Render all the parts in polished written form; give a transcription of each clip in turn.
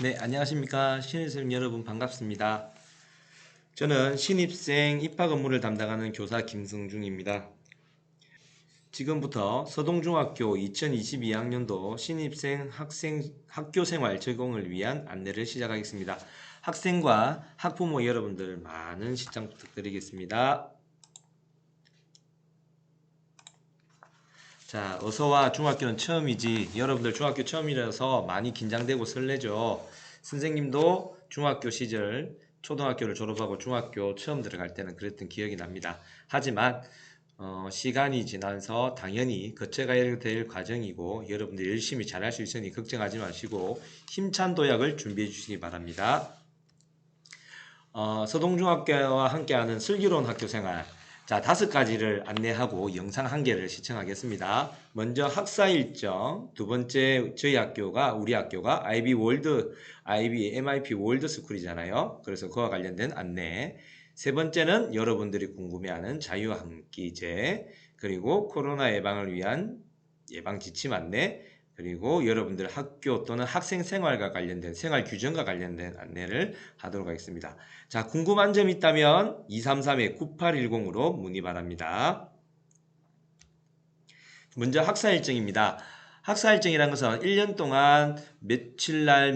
네, 안녕하십니까. 신입생 여러분 반갑습니다. 저는 신입생 입학 업무를 담당하는 교사 김승중입니다. 지금부터 서동중학교 2022학년도 신입생 학교생활 적용을 위한 안내를 시작하겠습니다. 학생과 학부모 여러분들 많은 시청 부탁드리겠습니다. 자, 어서와. 중학교는 처음이지. 여러분들 중학교 처음이라서 많이 긴장되고 설레죠. 선생님도 중학교 시절 초등학교를 졸업하고 중학교 처음 들어갈 때는 그랬던 기억이 납니다. 하지만 시간이 지나서 당연히 거쳐가야 될 과정이고 여러분들 열심히 잘할 수 있으니 걱정하지 마시고 힘찬 도약을 준비해 주시기 바랍니다. 서동중학교와 함께하는 슬기로운 학교생활. 자, 5가지를 안내하고 영상 1개를 시청하겠습니다. 먼저 학사 일정, 두 번째 우리 학교가 MIP 월드 스쿨이잖아요. 그래서 그와 관련된 안내. 세 번째는 여러분들이 궁금해하는 자유학기제, 그리고 코로나 예방을 위한 예방 지침 안내, 그리고 여러분들 학교 또는 학생 생활과 관련된 생활 규정과 관련된 안내를 하도록 하겠습니다. 자, 궁금한 점 있다면 233-9810으로 문의 바랍니다. 먼저 학사 일정입니다. 학사 일정이라는 것은 1년 동안 며칠 날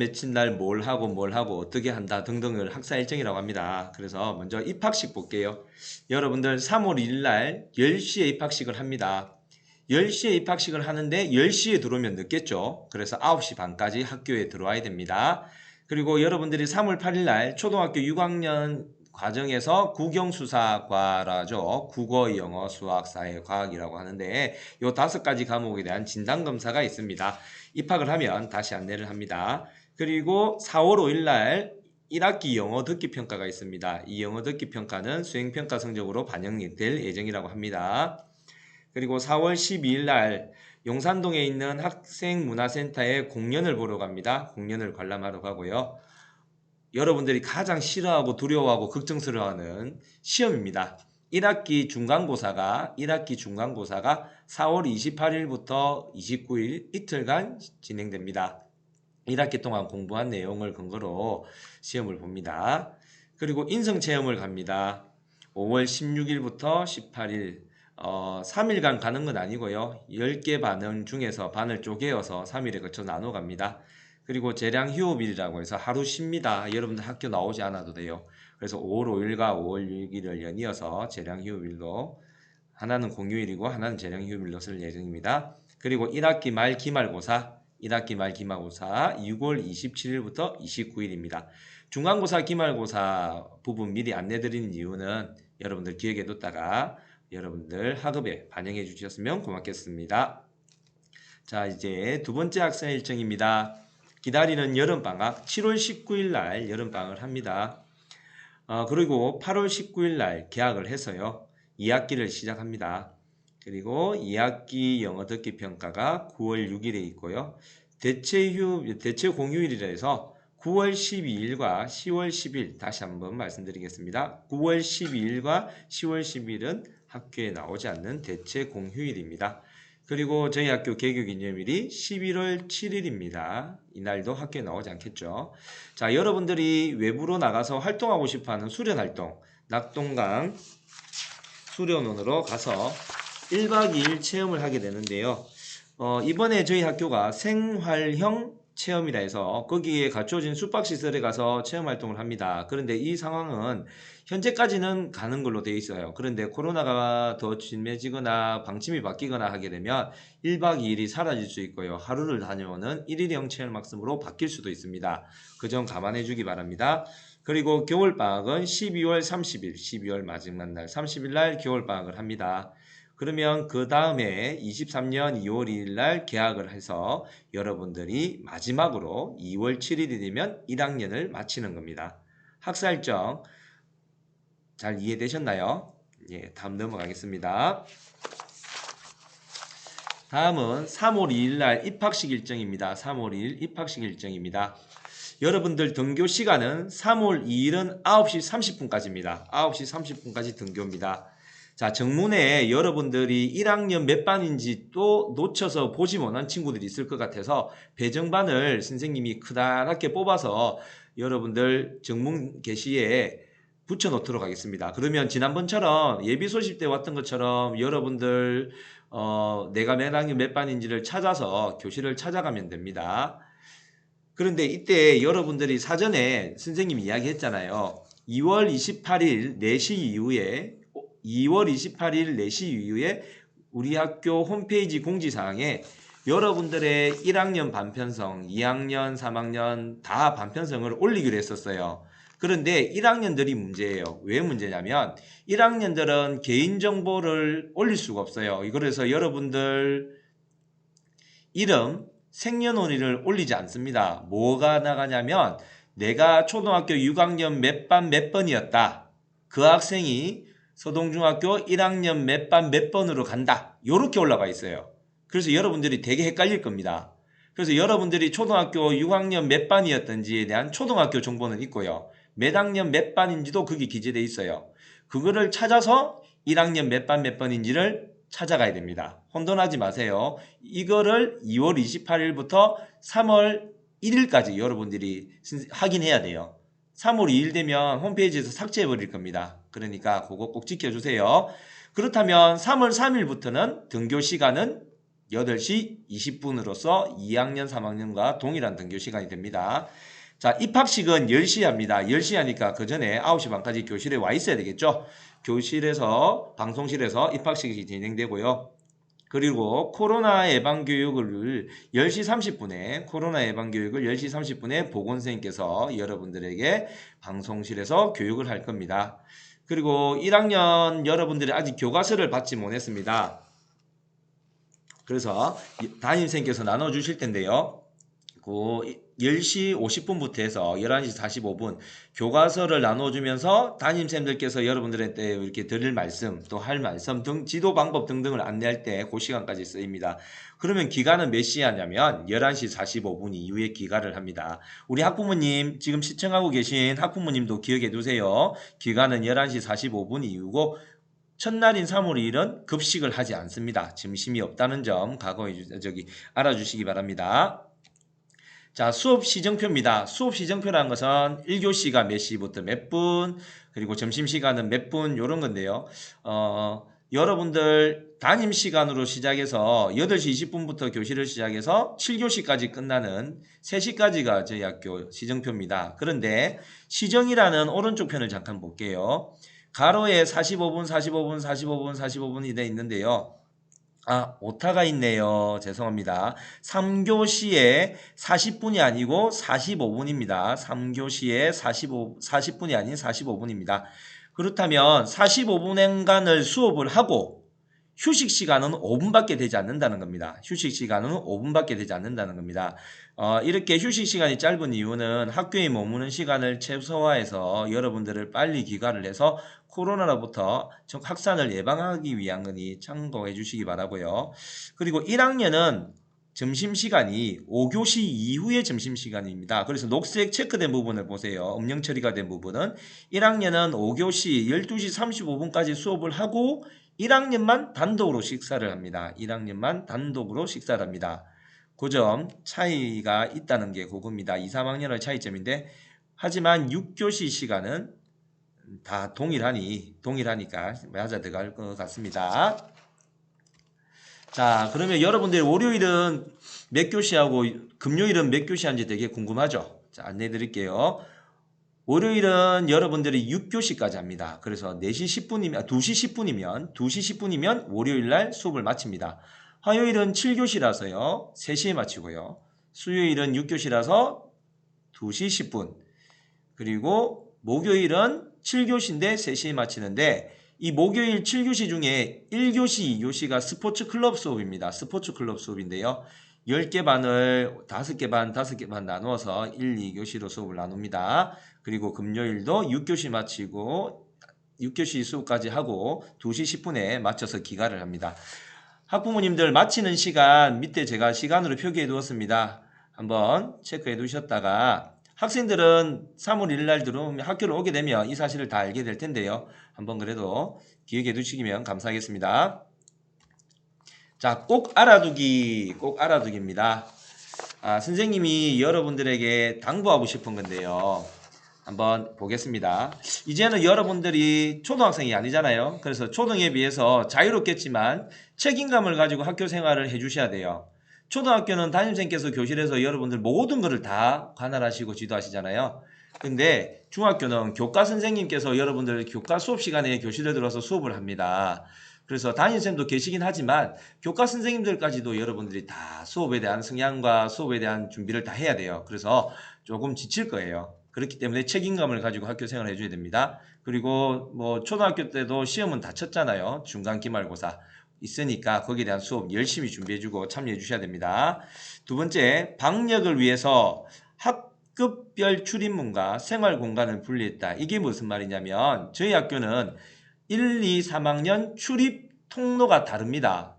뭘 하고 어떻게 한다 등등을 학사 일정이라고 합니다. 그래서 먼저 입학식 볼게요. 여러분들 3월 1일 날 10시에 입학식을 합니다. 10시에 입학식을 하는데 10시에 들어오면 늦겠죠. 그래서 9시 반까지 학교에 들어와야 됩니다. 그리고 여러분들이 3월 8일 날 초등학교 6학년 과정에서 국영수사과라죠. 국어, 영어, 수학, 사회, 과학이라고 하는데 이 5가지 과목에 대한 진단검사가 있습니다. 입학을 하면 다시 안내를 합니다. 그리고 4월 5일 날 1학기 영어 듣기 평가가 있습니다. 이 영어 듣기 평가는 수행평가 성적으로 반영될 예정이라고 합니다. 그리고 4월 12일 날 용산동에 있는 학생문화센터에 공연을 보러 갑니다. 공연을 관람하러 가고요. 여러분들이 가장 싫어하고 두려워하고 걱정스러워하는 시험입니다. 1학기 중간고사가 4월 28일부터 29일 이틀간 진행됩니다. 1학기 동안 공부한 내용을 근거로 시험을 봅니다. 그리고 인성체험을 갑니다. 5월 16일부터 18일 3일간 가는 건 아니고요. 10개 반응 중에서 반을 쪼개어서 3일에 걸쳐 나눠 갑니다. 그리고 재량 휴업일이라고 해서 하루 쉽니다. 여러분들 학교 나오지 않아도 돼요. 그래서 5월 5일과 5월 6일을 연이어서 재량 휴업일로 하나는 공휴일이고 하나는 재량 휴업일로 쓸 예정입니다. 그리고 1학기 말 기말고사 6월 27일부터 29일입니다. 중간고사 기말고사 부분 미리 안내드리는 이유는 여러분들 기억에 뒀다가 여러분들 학업에 반영해 주셨으면 고맙겠습니다. 자, 이제 두 번째 학생 일정입니다. 기다리는 여름방학 7월 19일 날 여름방학을 합니다. 그리고 8월 19일 날 개학을 해서요. 2학기를 시작합니다. 그리고 2학기 영어 듣기 평가가 9월 6일에 있고요. 대체 공휴일이라 해서 9월 12일과 10월 10일 다시 한번 말씀드리겠습니다. 9월 12일과 10월 10일은 학교에 나오지 않는 대체 공휴일입니다. 그리고 저희 학교 개교기념일이 11월 7일입니다. 이날도 학교에 나오지 않겠죠. 자, 여러분들이 외부로 나가서 활동하고 싶어하는 수련활동, 낙동강 수련원으로 가서 1박 2일 체험을 하게 되는데요. 이번에 저희 학교가 생활형 체험이라 해서 거기에 갖춰진 숙박시설에 가서 체험활동을 합니다. 그런데 이 상황은 현재까지는 가는 걸로 되어 있어요. 그런데 코로나가 더 심해지거나 방침이 바뀌거나 하게 되면 1박 2일이 사라질 수 있고요. 하루를 다녀오는 1일형 체험학습으로 바뀔 수도 있습니다. 그 점 감안해 주기 바랍니다. 그리고 겨울방학은 12월 마지막 날 30일 날 겨울방학을 합니다. 그러면 그 다음에 23년 2월 2일 날 개학을 해서 여러분들이 마지막으로 2월 7일이 되면 1학년을 마치는 겁니다. 학사 일정 잘 이해되셨나요? 예, 다음 넘어가겠습니다. 다음은 3월 2일 날 입학식 일정입니다. 3월 2일 입학식 일정입니다. 여러분들 등교 시간은 3월 2일은 9시 30분까지입니다. 9시 30분까지 등교입니다. 자, 정문에 여러분들이 1학년 몇 반인지 또 놓쳐서 보지 못한 친구들이 있을 것 같아서 배정반을 선생님이 크다랗게 뽑아서 여러분들 정문 게시에 붙여놓도록 하겠습니다. 그러면 지난번처럼 예비 소집 때 왔던 것처럼 여러분들 내가 몇 학년 몇 반인지를 찾아서 교실을 찾아가면 됩니다. 그런데 이때 여러분들이 사전에 선생님이 이야기했잖아요. 2월 28일 4시 이후에 4시 이후에 우리 학교 홈페이지 공지사항에 여러분들의 1학년 반편성, 2학년, 3학년 다 반편성을 올리기로 했었어요. 그런데 1학년들이 문제예요. 왜 문제냐면 1학년들은 개인정보를 올릴 수가 없어요. 그래서 여러분들 이름, 생년월일을 올리지 않습니다. 뭐가 나가냐면 내가 초등학교 6학년 몇 반 몇 번이었다. 그 학생이 서동중학교 1학년 몇 반 몇 번으로 간다. 이렇게 올라가 있어요. 그래서 여러분들이 되게 헷갈릴 겁니다. 그래서 여러분들이 초등학교 6학년 몇 반이었던지에 대한 초등학교 정보는 있고요. 몇 학년 몇 반인지도 거기 기재되어 있어요. 그거를 찾아서 1학년 몇 반 몇 번인지를 찾아가야 됩니다. 혼돈하지 마세요. 이거를 2월 28일부터 3월 1일까지 여러분들이 확인해야 돼요. 3월 2일 되면 홈페이지에서 삭제해 버릴 겁니다. 그러니까 그거 꼭 지켜주세요. 그렇다면 3월 3일부터는 등교 시간은 8시 20분으로서 2학년 3학년과 동일한 등교 시간이 됩니다. 자, 입학식은 10시에 합니다. 10시 하니까 그 전에 9시 반까지 교실에 와 있어야 되겠죠. 교실에서 방송실에서 입학식이 진행되고요. 그리고 코로나 예방교육을 10시 30분에 코로나 예방교육을 10시 30분에 보건선생님께서 여러분들에게 방송실에서 교육을 할 겁니다. 그리고 1학년 여러분들이 아직 교과서를 받지 못했습니다. 그래서 담임선생님께서 나눠주실 텐데요. 그 10시 50분부터 해서 11시 45분 교과서를 나눠주면서 담임쌤들께서 여러분들한테 이렇게 드릴 말씀 또 할 말씀 등 지도 방법 등등을 안내할 때 그 시간까지 쓰입니다. 그러면 기간은 몇 시에 하냐면 11시 45분 이후에 기간을 합니다. 우리 학부모님 지금 시청하고 계신 학부모님도 기억해 두세요. 기간은 11시 45분 이후고 첫날인 3월 2일은 급식을 하지 않습니다. 점심이 없다는 점 알아주시기 바랍니다. 자, 수업 시정표입니다. 수업 시정표라는 것은 1교시가 몇 시부터 몇 분, 그리고 점심시간은 몇 분, 요런 건데요. 여러분들 담임 시간으로 시작해서 8시 20분부터 교실을 시작해서 7교시까지 끝나는 3시까지가 저희 학교 시정표입니다. 그런데 시정이라는 오른쪽 편을 잠깐 볼게요. 가로에 45분, 45분, 45분, 45분이 되어 있는데요. 오타가 있네요. 죄송합니다. 3교시에 40분이 아니고 45분입니다. 3교시에 40분이 아닌 45분입니다. 그렇다면 45분간을 수업을 하고 휴식 시간은 5분밖에 되지 않는다는 겁니다. 휴식 시간은 5분밖에 되지 않는다는 겁니다. 이렇게 휴식 시간이 짧은 이유는 학교에 머무는 시간을 최소화해서 여러분들을 빨리 귀가를 해서 코로나로부터 확산을 예방하기 위한 거니 참고해 주시기 바라고요. 그리고 1학년은 점심시간이 5교시 이후의 점심시간입니다. 그래서 녹색 체크된 부분을 보세요. 음영 처리가 된 부분은 1학년은 5교시 12시 35분까지 수업을 하고 1학년만 단독으로 식사를 합니다. 1학년만 단독으로 식사를 합니다. 그 점 차이가 있다는 게 그겁니다. 2, 3학년의 차이점인데 하지만 6교시 시간은 다 동일하니까 맞아 들어갈 것 같습니다. 자, 그러면 여러분들 월요일은 몇 교시하고 금요일은 몇 교시 하는지 되게 궁금하죠? 자, 안내해 드릴게요. 월요일은 여러분들이 6교시까지 합니다. 그래서 2시 10분이면 월요일 날 수업을 마칩니다. 화요일은 7교시라서요. 3시에 마치고요. 수요일은 6교시라서 2시 10분. 그리고 목요일은 7교시인데 3시에 마치는데 이 목요일 7교시 중에 1교시, 2교시가 스포츠 클럽 수업입니다. 스포츠 클럽 수업인데요. 10개 반을 5개 반 나누어서 1, 2교시로 수업을 나눕니다. 그리고 금요일도 6교시 마치고 6교시 수업까지 하고 2시 10분에 마쳐서 기가를 합니다. 학부모님들 마치는 시간 밑에 제가 시간으로 표기해 두었습니다. 한번 체크해 두셨다가 학생들은 3월 1일 날 들어오면 학교를 오게 되면 이 사실을 다 알게 될 텐데요. 한번 그래도 기억해 두시면 감사하겠습니다. 자, 꼭 알아두기입니다. 선생님이 여러분들에게 당부하고 싶은 건데요. 한번 보겠습니다. 이제는 여러분들이 초등학생이 아니잖아요. 그래서 초등에 비해서 자유롭겠지만 책임감을 가지고 학교 생활을 해주셔야 돼요. 초등학교는 담임선생님께서 교실에서 여러분들 모든 것을 다 관할하시고 지도하시잖아요. 근데 중학교는 교과 선생님께서 여러분들 교과 수업 시간에 교실에 들어서 수업을 합니다. 그래서 담임선생님도 계시긴 하지만 교과 선생님들까지도 여러분들이 다 수업에 대한 성향과 수업에 대한 준비를 다 해야 돼요. 그래서 조금 지칠 거예요. 그렇기 때문에 책임감을 가지고 학교 생활을 해줘야 됩니다. 그리고 뭐 초등학교 때도 시험은 다 쳤잖아요. 중간 기말고사 있으니까 거기에 대한 수업 열심히 준비해주고 참여해 주셔야 됩니다. 두 번째, 방역을 위해서 학급별 출입문과 생활공간을 분리했다. 이게 무슨 말이냐면 저희 학교는 1, 2, 3학년 출입 통로가 다릅니다.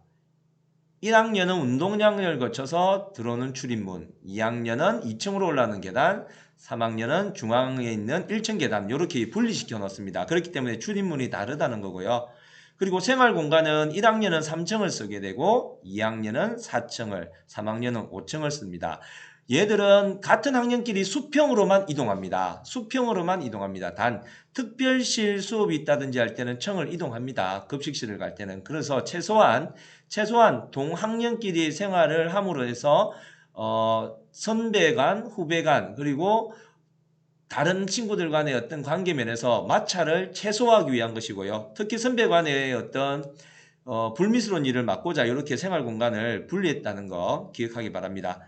1학년은 운동장을 거쳐서 들어오는 출입문, 2학년은 2층으로 올라가는 계단, 3학년은 중앙에 있는 1층 계단 이렇게 분리시켜 놓습니다. 그렇기 때문에 출입문이 다르다는 거고요. 그리고 생활공간은 1학년은 3층을 쓰게 되고 2학년은 4층을, 3학년은 5층을 씁니다. 얘들은 같은 학년끼리 수평으로만 이동합니다. 수평으로만 이동합니다. 단 특별실 수업이 있다든지 할 때는 층을 이동합니다. 급식실을 갈 때는. 그래서 최소한 동학년끼리 생활을 함으로 해서 선배 간, 후배 간, 그리고 다른 친구들 간의 어떤 관계 면에서 마찰을 최소화하기 위한 것이고요. 특히 선배 간의 어떤 불미스러운 일을 막고자 이렇게 생활 공간을 분리했다는 거 기억하기 바랍니다.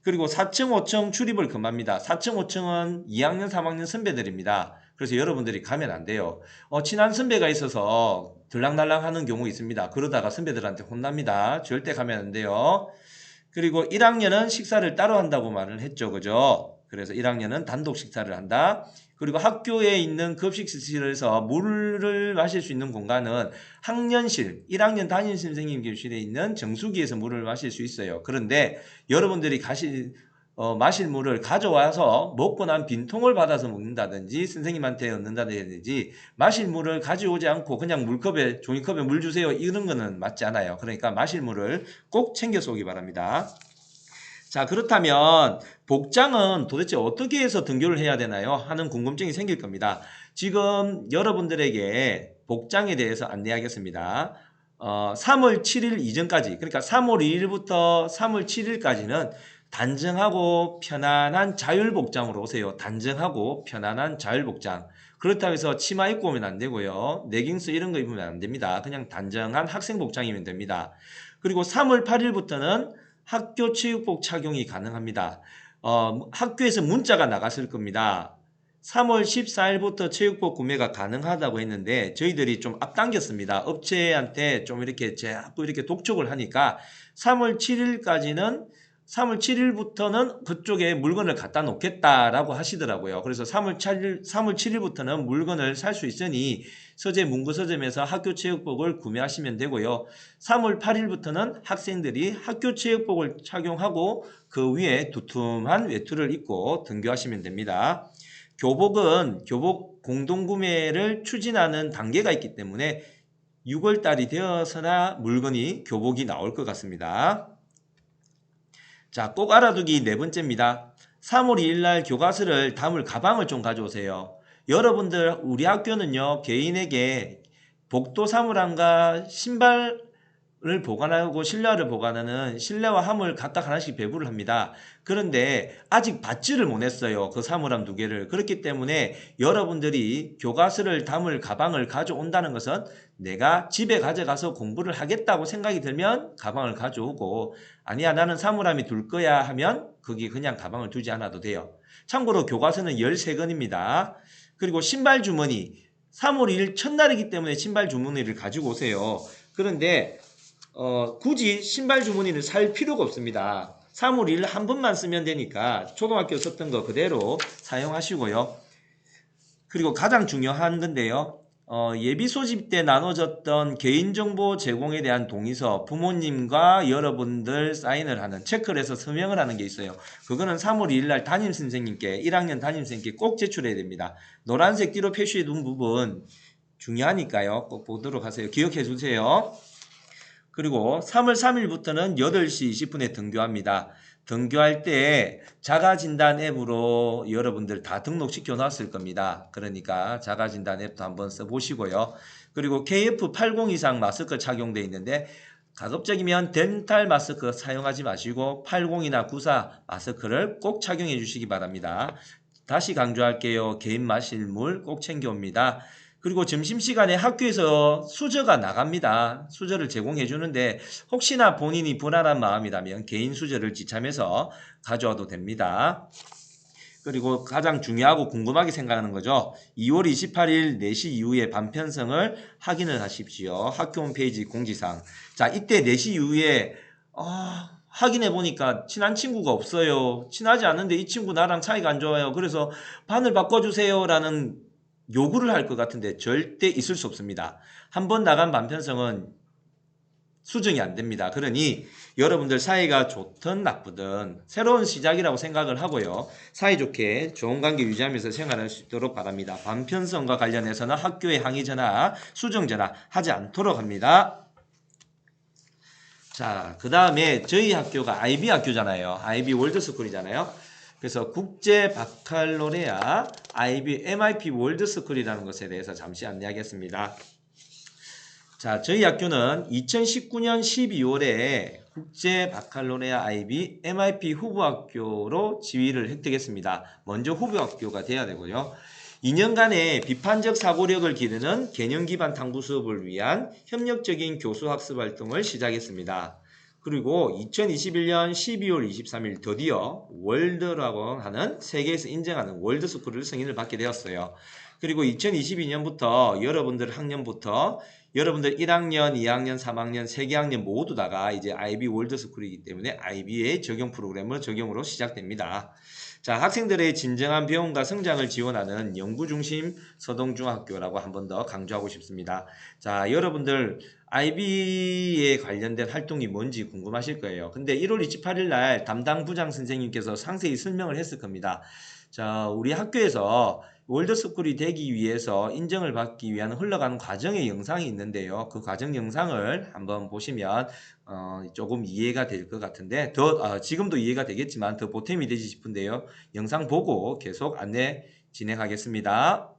그리고 4층, 5층 출입을 금합니다. 4층, 5층은 2학년, 3학년 선배들입니다. 그래서 여러분들이 가면 안 돼요. 친한 선배가 있어서 들락날락 하는 경우 있습니다. 그러다가 선배들한테 혼납니다. 절대 가면 안 돼요. 그리고 1학년은 식사를 따로 한다고 말을 했죠. 그죠? 그래서 1학년은 단독 식사를 한다. 그리고 학교에 있는 급식실에서 물을 마실 수 있는 공간은 학년실, 1학년 담임 선생님 교실에 있는 정수기에서 물을 마실 수 있어요. 그런데 여러분들이 마실 물을 가져와서 먹고 난 빈통을 받아서 먹는다든지 선생님한테 얻는다든지 마실 물을 가져오지 않고 그냥 물컵에 종이컵에 물 주세요 이런 거는 맞지 않아요. 그러니까 마실 물을 꼭 챙겨서 오기 바랍니다. 자, 그렇다면 복장은 도대체 어떻게 해서 등교를 해야 되나요? 하는 궁금증이 생길 겁니다. 지금 여러분들에게 복장에 대해서 안내하겠습니다. 3월 7일 이전까지, 그러니까 3월 2일부터 3월 7일까지는 단정하고 편안한 자율복장으로 오세요. 단정하고 편안한 자율복장. 그렇다고 해서 치마 입고 오면 안 되고요. 레깅스 이런 거 입으면 안 됩니다. 그냥 단정한 학생복장이면 됩니다. 그리고 3월 8일부터는 학교 체육복 착용이 가능합니다. 학교에서 문자가 나갔을 겁니다. 3월 14일부터 체육복 구매가 가능하다고 했는데 저희들이 좀 앞당겼습니다. 업체한테 좀 이렇게 자꾸 이렇게 독촉을 하니까 3월 7일부터는 그쪽에 물건을 갖다 놓겠다라고 하시더라고요. 그래서 3월 7일부터는 물건을 살 수 있으니 서재 문구서점에서 학교 체육복을 구매하시면 되고요. 3월 8일부터는 학생들이 학교 체육복을 착용하고 그 위에 두툼한 외투를 입고 등교하시면 됩니다. 교복은 교복 공동구매를 추진하는 단계가 있기 때문에 6월달이 되어서나 물건이 교복이 나올 것 같습니다. 자, 꼭 알아두기 네 번째입니다. 3월 2일 날 교과서를 담을 가방을 좀 가져오세요. 여러분들 우리 학교는요 개인에게 복도 사물함과 신발을 보관하고 실내화를 보관하는 실내화 함을 각각 하나씩 배부를 합니다. 그런데 아직 받지를 못했어요. 그 사물함 2개를. 그렇기 때문에 여러분들이 교과서를 담을 가방을 가져온다는 것은 내가 집에 가져가서 공부를 하겠다고 생각이 들면 가방을 가져오고 아니야 나는 사물함이 둘 거야 하면 거기 그냥 가방을 두지 않아도 돼요. 참고로 교과서는 13권입니다. 그리고 신발 주머니 3월 1일 첫날이기 때문에 신발 주머니를 가지고 오세요. 그런데 굳이 신발 주머니를 살 필요가 없습니다. 3월 1일 한 번만 쓰면 되니까 초등학교 썼던 거 그대로 사용하시고요. 그리고 가장 중요한 건데요. 예비 소집 때 나눠졌던 개인정보 제공에 대한 동의서 부모님과 여러분들 사인을 하는 체크를 해서 서명을 하는 게 있어요. 그거는 3월 2일 날 담임선생님께 1학년 담임선생님께 꼭 제출해야 됩니다. 노란색 띠로 표시해 둔 부분 중요하니까요. 꼭 보도록 하세요. 기억해 주세요. 그리고 3월 3일부터는 8시 20분에 등교합니다. 등교할 때 자가진단 앱으로 여러분들 다 등록시켜 놨을 겁니다. 그러니까 자가진단 앱도 한번 써보시고요. 그리고 KF80 이상 마스크 착용되어 있는데 가급적이면 덴탈 마스크 사용하지 마시고 80이나 94 마스크를 꼭 착용해 주시기 바랍니다. 다시 강조할게요. 개인 마실 물 꼭 챙겨옵니다. 그리고 점심시간에 학교에서 수저가 나갑니다. 수저를 제공해 주는데 혹시나 본인이 불안한 마음이라면 개인 수저를 지참해서 가져와도 됩니다. 그리고 가장 중요하고 궁금하게 생각하는 거죠. 2월 28일 4시 이후에 반편성을 확인을 하십시오. 학교 홈페이지 공지사항. 자, 이때 4시 이후에 확인해 보니까 친한 친구가 없어요. 친하지 않은데 이 친구 나랑 사이가 안 좋아요. 그래서 반을 바꿔주세요 라는 요구를 할 것 같은데 절대 있을 수 없습니다. 한번 나간 반편성은 수정이 안 됩니다. 그러니 여러분들 사이가 좋든 나쁘든 새로운 시작이라고 생각을 하고요. 사이좋게 좋은 관계 유지하면서 생활할 수 있도록 바랍니다. 반편성과 관련해서는 학교에 항의 전화, 수정 전화 하지 않도록 합니다. 자, 그 다음에 저희 학교가 IB 학교잖아요. IB 월드스쿨이잖아요. 그래서 국제 바칼로레아 IB MIP 월드스쿨이라는 것에 대해서 잠시 안내하겠습니다. 자, 저희 학교는 2019년 12월에 국제 바칼로레아 IB MIP 후보학교로 지위를 획득했습니다. 먼저 후보학교가 돼야 되고요. 2년간의 비판적 사고력을 기르는 개념 기반 탐구 수업을 위한 협력적인 교수 학습 활동을 시작했습니다. 그리고 2021년 12월 23일 드디어 월드라고 하는 세계에서 인정하는 월드스쿨을 승인을 받게 되었어요. 그리고 2022년부터 여러분들 학년부터 여러분들 1학년, 2학년, 3학년, 3개학년 모두 다가 이제 IB 월드스쿨이기 때문에 IB의 적용 프로그램을 적용으로 시작됩니다. 자, 학생들의 진정한 배움과 성장을 지원하는 연구중심 서동중학교라고 한 번 더 강조하고 싶습니다. 자, 여러분들 IB에 관련된 활동이 뭔지 궁금하실 거예요. 근데 1월 28일 날 담당 부장 선생님께서 상세히 설명을 했을 겁니다. 자, 우리 학교에서 월드스쿨이 되기 위해서 인정을 받기 위한 흘러가는 과정의 영상이 있는데요. 그 과정 영상을 한번 보시면 조금 이해가 될 것 같은데 지금도 이해가 되겠지만 더 보탬이 되지 싶은데요. 영상 보고 계속 안내 진행하겠습니다.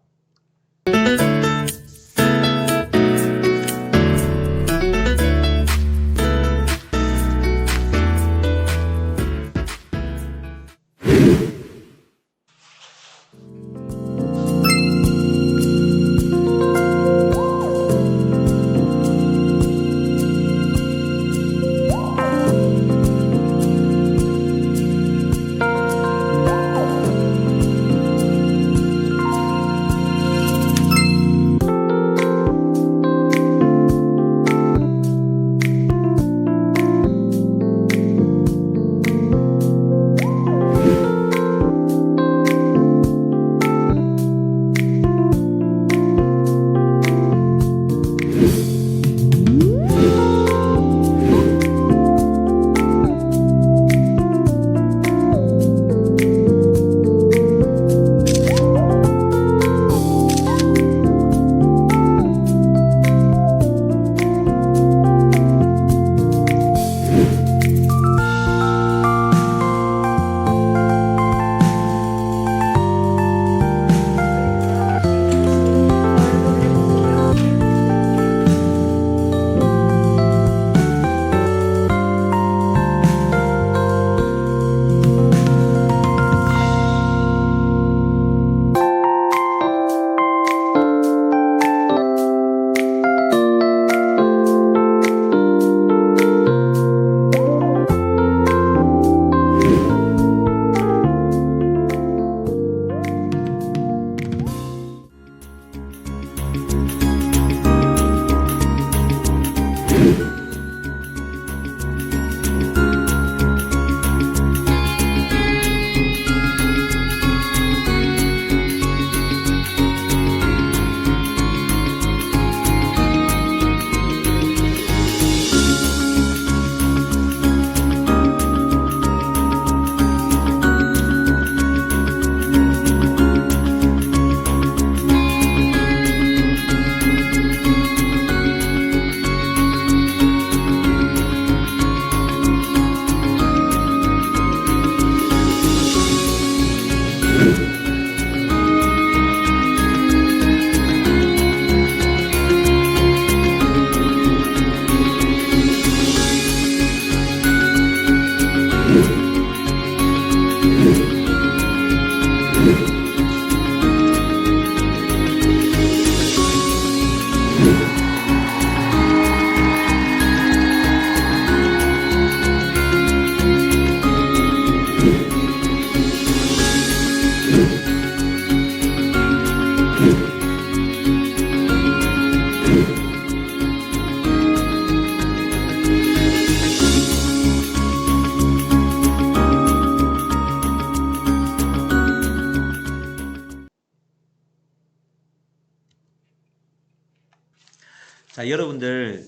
자, 여러분들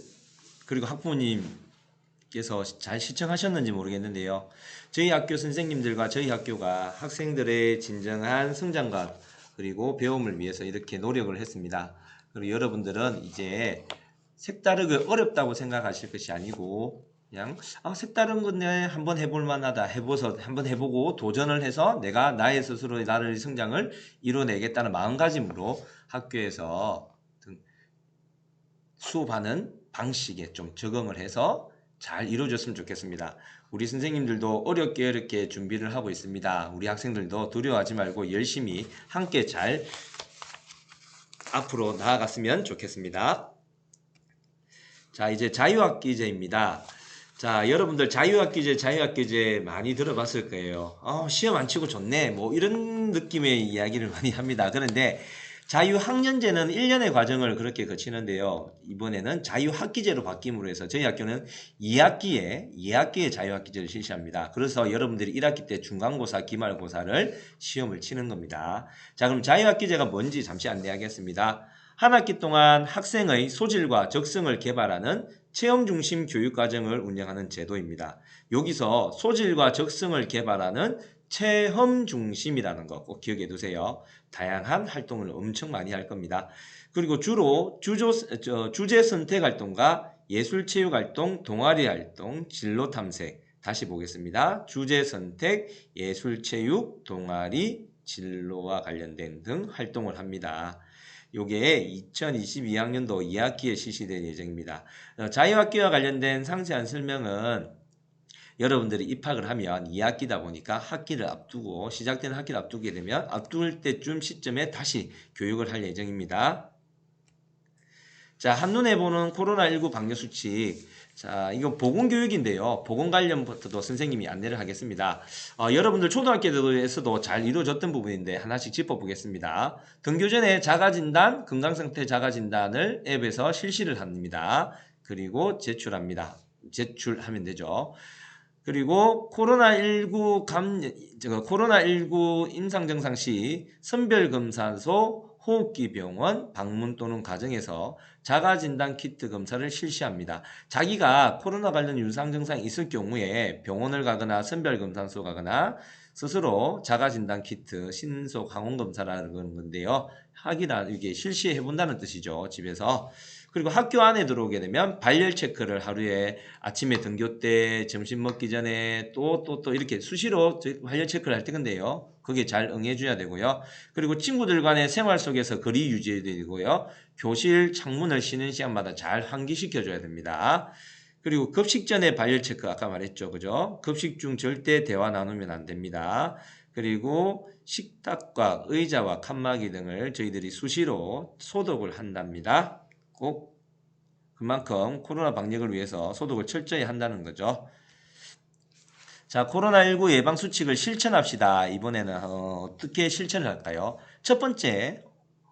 그리고 학부모님께서 잘 시청하셨는지 모르겠는데요. 저희 학교 선생님들과 저희 학교가 학생들의 진정한 성장과 그리고 배움을 위해서 이렇게 노력을 했습니다. 그리고 여러분들은 이제 색다르게 어렵다고 생각하실 것이 아니고 그냥 색다른 건데 한번 해볼 만하다 해보서 한번 해보고 도전을 해서 내가 나의 스스로의 나를 성장을 이뤄내겠다는 마음가짐으로 학교에서 수업하는 방식에 좀 적응을 해서 잘 이루어졌으면 좋겠습니다. 우리 선생님들도 어렵게 준비를 하고 있습니다. 우리 학생들도 두려워하지 말고 열심히 함께 잘 앞으로 나아갔으면 좋겠습니다. 자, 이제 자유학기제입니다. 자, 여러분들 자유학기제 많이 들어봤을 거예요. 시험 안 치고 좋네. 뭐 이런 느낌의 이야기를 많이 합니다. 그런데 자유학년제는 1년의 과정을 그렇게 거치는데요. 이번에는 자유학기제로 바뀜으로 해서 저희 학교는 2학기에 자유학기제를 실시합니다. 그래서 여러분들이 1학기 때 중간고사, 기말고사를 시험을 치는 겁니다. 자, 그럼 자유학기제가 뭔지 잠시 안내하겠습니다. 한 학기 동안 학생의 소질과 적성을 개발하는 체험중심 교육과정을 운영하는 제도입니다. 여기서 소질과 적성을 개발하는 체험중심이라는 거 꼭 기억해 두세요. 다양한 활동을 엄청 많이 할 겁니다. 그리고 주로 주제 선택 활동과 예술체육 활동, 동아리 활동, 진로 탐색 다시 보겠습니다. 주제 선택, 예술체육, 동아리, 진로와 관련된 등 활동을 합니다. 요게 2022학년도 2학기에 실시될 예정입니다. 자유학기와 관련된 상세한 설명은 여러분들이 입학을 하면 2학기다 보니까 학기를 앞두고 시작되는 학기를 앞두게 되면 앞둘 때쯤 시점에 다시 교육을 할 예정입니다. 자, 한눈에 보는 코로나19 방역수칙. 자, 이거 보건교육인데요. 보건 관련부터도 선생님이 안내를 하겠습니다. 여러분들 초등학교에서도 잘 이루어졌던 부분인데 하나씩 짚어보겠습니다. 등교 전에 자가진단, 건강상태 자가진단을 앱에서 실시를 합니다. 그리고 제출하면 되죠. 그리고 코로나19 임상증상 시 선별검사소 호흡기병원 방문 또는 가정에서 자가진단 키트 검사를 실시합니다. 자기가 코로나 관련 유상증상이 있을 경우에 병원을 가거나 선별검사소 가거나 스스로 자가진단 키트 신속 항원검사라는 건데요. 이게 실시해 본다는 뜻이죠. 집에서. 그리고 학교 안에 들어오게 되면 발열 체크를 하루에 아침에 등교 때, 점심 먹기 전에 또 이렇게 수시로 발열 체크를 할 텐데요. 그게 잘 응해줘야 되고요. 그리고 친구들 간의 생활 속에서 거리 유지해야 되고요. 교실 창문을 쉬는 시간마다 잘 환기시켜줘야 됩니다. 그리고 급식 전에 발열 체크 아까 말했죠. 그죠? 급식 중 절대 대화 나누면 안 됩니다. 그리고 식탁과 의자와 칸막이 등을 저희들이 수시로 소독을 한답니다. 꼭 그만큼 코로나 방역을 위해서 소독을 철저히 한다는 거죠. 자, 코로나19 예방 수칙을 실천합시다. 이번에는 어떻게 실천을 할까요? 첫 번째,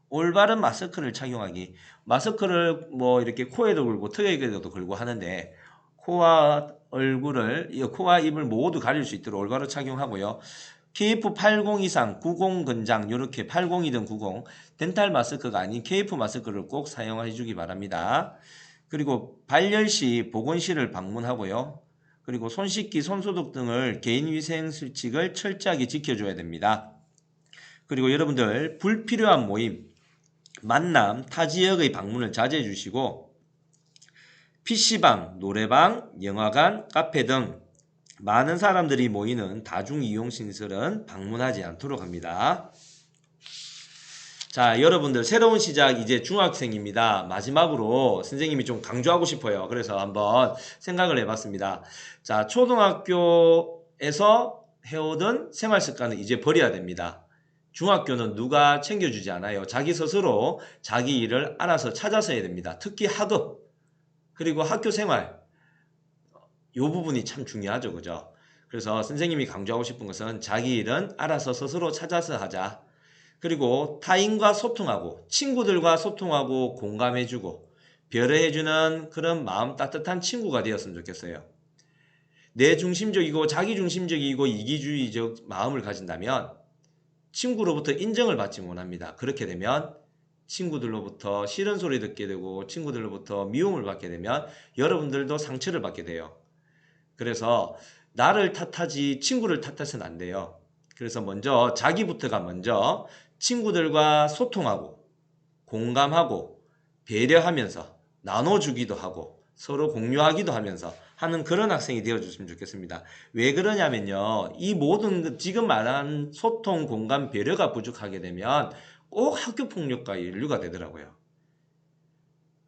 올바른 마스크를 착용하기. 마스크를 뭐 이렇게 코에도 걸고 턱에도 걸고 하는데 코와 입을 모두 가릴 수 있도록 올바로 착용하고요. KF80 이상 90 근장 이렇게 80이든 90 덴탈 마스크가 아닌 KF 마스크를 꼭 사용해 주기 바랍니다. 그리고 발열 시 보건실을 방문하고요. 그리고 손 씻기, 손 소독 등을 개인위생 수칙을 철저하게 지켜줘야 됩니다. 그리고 여러분들 불필요한 모임, 만남, 타 지역의 방문을 자제해 주시고 PC방, 노래방, 영화관, 카페 등 많은 사람들이 모이는 다중이용시설은 방문하지 않도록 합니다. 자, 여러분들 새로운 시작 이제 중학생입니다. 마지막으로 선생님이 좀 강조하고 싶어요. 그래서 한번 생각을 해봤습니다. 자, 초등학교에서 해오던 생활습관은 이제 버려야 됩니다. 중학교는 누가 챙겨주지 않아요. 자기 스스로 자기 일을 알아서 찾아서 해야 됩니다. 특히 학업 그리고 학교 생활 이 부분이 참 중요하죠. 그죠? 그래서 선생님이 강조하고 싶은 것은 자기 일은 알아서 스스로 찾아서 하자. 그리고 타인과 소통하고 친구들과 소통하고 공감해주고 배려해주는 그런 마음 따뜻한 친구가 되었으면 좋겠어요. 내 중심적이고 자기 중심적이고 이기주의적 마음을 가진다면 친구로부터 인정을 받지 못합니다. 그렇게 되면 친구들로부터 싫은 소리 듣게 되고 친구들로부터 미움을 받게 되면 여러분들도 상처를 받게 돼요. 그래서 나를 탓하지 친구를 탓해서는 안 돼요. 그래서 먼저 자기부터가 먼저 친구들과 소통하고 공감하고 배려하면서 나눠주기도 하고 서로 공유하기도 하면서 하는 그런 학생이 되어줬으면 좋겠습니다. 왜 그러냐면요. 이 모든 지금 말한 소통, 공감, 배려가 부족하게 되면 꼭 학교폭력과 연루가 되더라고요.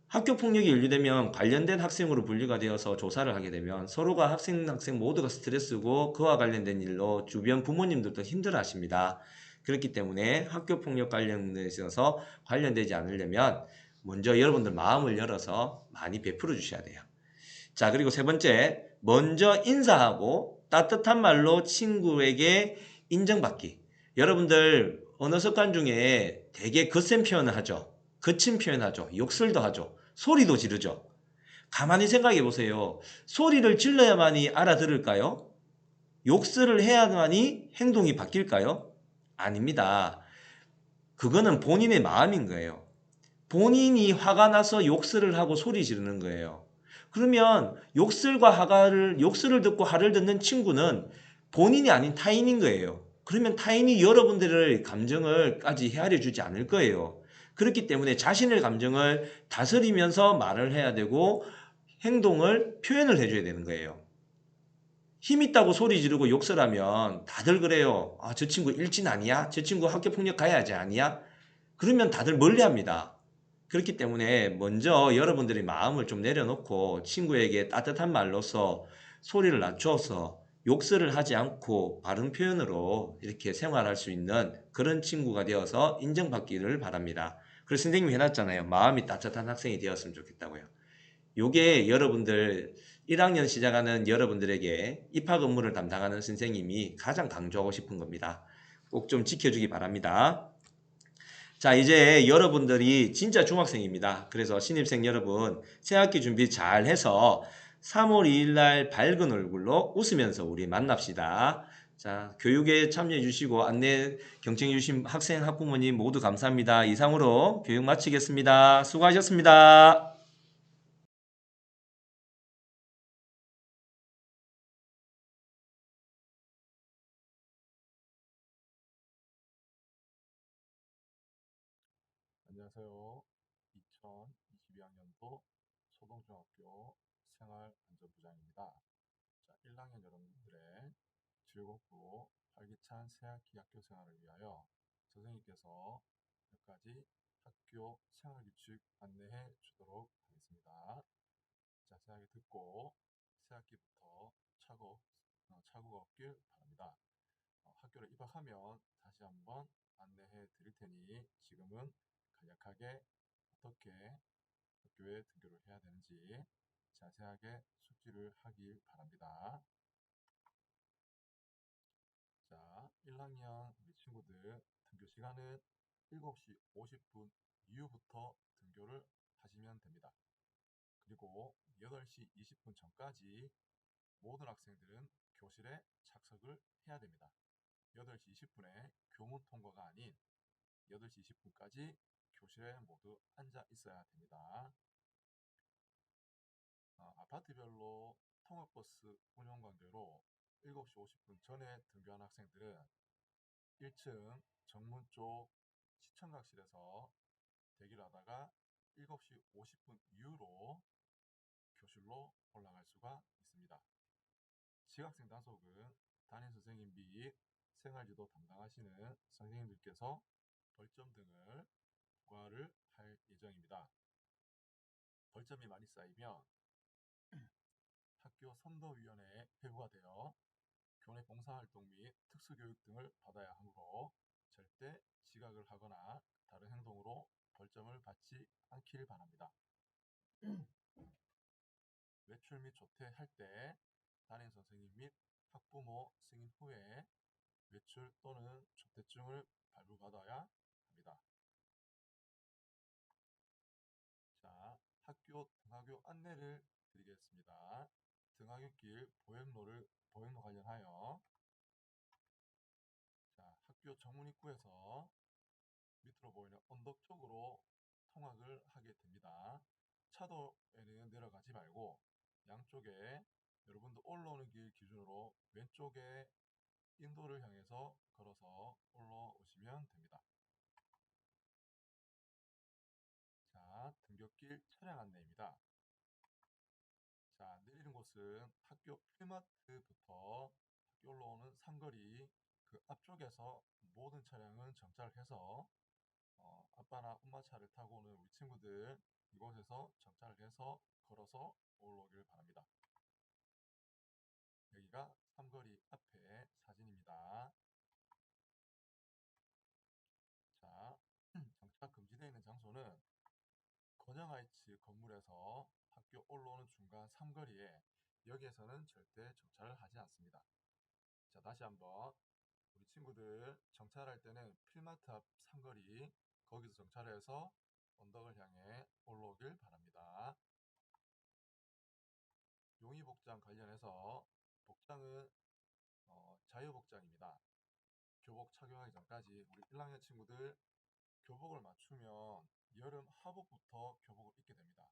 학교폭력이 연루되면 관련된 학생으로 분류가 되어서 조사를 하게 되면 서로가 학생 모두가 스트레스고 그와 관련된 일로 주변 부모님들도 힘들어 하십니다. 그렇기 때문에 학교폭력 관련에 있어서 관련되지 않으려면 먼저 여러분들 마음을 열어서 많이 베풀어 주셔야 돼요. 자, 그리고 세 번째, 먼저 인사하고 따뜻한 말로 친구에게 인정받기. 여러분들 언어 습관 중에 되게 거센 표현을 하죠. 거친 표현하죠. 욕설도 하죠. 소리도 지르죠. 가만히 생각해 보세요. 소리를 질러야만이 알아들을까요? 욕설을 해야만이 행동이 바뀔까요? 아닙니다. 그거는 본인의 마음인 거예요. 본인이 화가 나서 욕설을 하고 소리 지르는 거예요. 그러면 욕설을 듣고 화를 듣는 친구는 본인이 아닌 타인인 거예요. 그러면 타인이 여러분들의 감정을까지 헤아려 주지 않을 거예요. 그렇기 때문에 자신의 감정을 다스리면서 말을 해야 되고 행동을 표현을 해줘야 되는 거예요. 힘 있다고 소리 지르고 욕설하면 다들 그래요. 아, 저 친구 일진 아니야? 저 친구 학교 폭력 가야지 아니야? 그러면 다들 멀리합니다. 그렇기 때문에 먼저 여러분들이 마음을 좀 내려놓고 친구에게 따뜻한 말로서 소리를 낮춰서 욕설을 하지 않고 바른 표현으로 이렇게 생활할 수 있는 그런 친구가 되어서 인정받기를 바랍니다. 그래서 선생님이 해놨잖아요. 마음이 따뜻한 학생이 되었으면 좋겠다고요. 요게 여러분들 1학년 시작하는 여러분들에게 입학 업무를 담당하는 선생님이 가장 강조하고 싶은 겁니다. 꼭 좀 지켜주기 바랍니다. 자, 이제 여러분들이 진짜 중학생입니다. 그래서 신입생 여러분, 새학기 준비 잘 해서 3월 2일 날 밝은 얼굴로 웃으면서 우리 만납시다. 자, 교육에 참여해 주시고 안내 경청해 주신 학생, 학부모님 모두 감사합니다. 이상으로 교육 마치겠습니다. 수고하셨습니다. 안녕하세요. 2022학년도 초등중학교 생활안전부장입니다. 자, 1학년 여러분들의 즐겁고 활기찬 새학기 학교 생활을 위하여 선생님께서 몇 가지 학교 생활규칙 안내해 주도록 하겠습니다. 자, 새학기 듣고 새학기부터 착오가 없길 바랍니다. 학교를 입학하면 다시 한번 안내해 드릴 테니 지금은 간략하게 어떻게 학교에 등교를 해야 되는지 자세하게 숙지를 하길 바랍니다. 자, 1학년 우리 친구들 등교 시간은 7시 50분 이후부터 등교를 하시면 됩니다. 그리고 8시 20분 전까지 모든 학생들은 교실에 착석을 해야 됩니다. 8시 20분에 교문 통과가 아닌 8시 20분까지 교실에 모두 앉아 있어야 됩니다. 아파트별로 통학버스 운영 관계로 7시 50분 전에 등교한 학생들은 1층 정문 쪽 시청각실에서 대기를 하다가 7시 50분 이후로 교실로 올라갈 수가 있습니다. 지각생 단속은 담임선생님 및 생활지도 담당하시는 선생님들께서 벌점 등을 부과를 할 예정입니다. 벌점이 많이 쌓이면 학교 선도위원회에 회부가 되어 교내 봉사활동 및 특수교육 등을 받아야 하므로 절대 지각을 하거나 다른 행동으로 벌점을 받지 않길 바랍니다. 외출 및 조퇴할 때 담임 선생님 및 학부모 승인 후에 외출 또는 조퇴증을 발부받아야 합니다. 자, 학교 등하교 안내를 드리겠습니다. 등하굣길 보행로 관련하여 자, 학교 정문 입구에서 밑으로 보이는 언덕 쪽으로 통학을 하게 됩니다. 차도에는 내려가지 말고 양쪽에 여러분도 올라오는 길 기준으로 왼쪽에 인도를 향해서 걸어서 올라오시면 됩니다. 자, 등굣길 차량 안내입니다. 자, 내리는 곳은 학교 필마트부터 학교 올라오는 상거리 그 앞쪽에서 모든 차량은 정차를 해서 아빠나 엄마 차를 타고 오는 우리 친구들 이곳에서 정차를 해서 걸어서 올라오길 바랍니다. 여기가 삼거리 앞에 사진입니다. 자, 정차 금지되어 있는 장소는 건영하이츠 건물에서 학교 올라오는 중간 삼거리에 여기에서는 절대 정차를 하지 않습니다. 자, 다시 한번 우리 친구들 정차할 때는 필마트 앞 삼거리 거기서 정차를 해서 언덕을 향해 올라오길 바랍니다. 용의복장 관련해서 복장은 자유복장입니다. 교복 착용하기 전까지 우리 1학년 친구들 교복을 맞추면 여름 하복부터 교복을 입게 됩니다.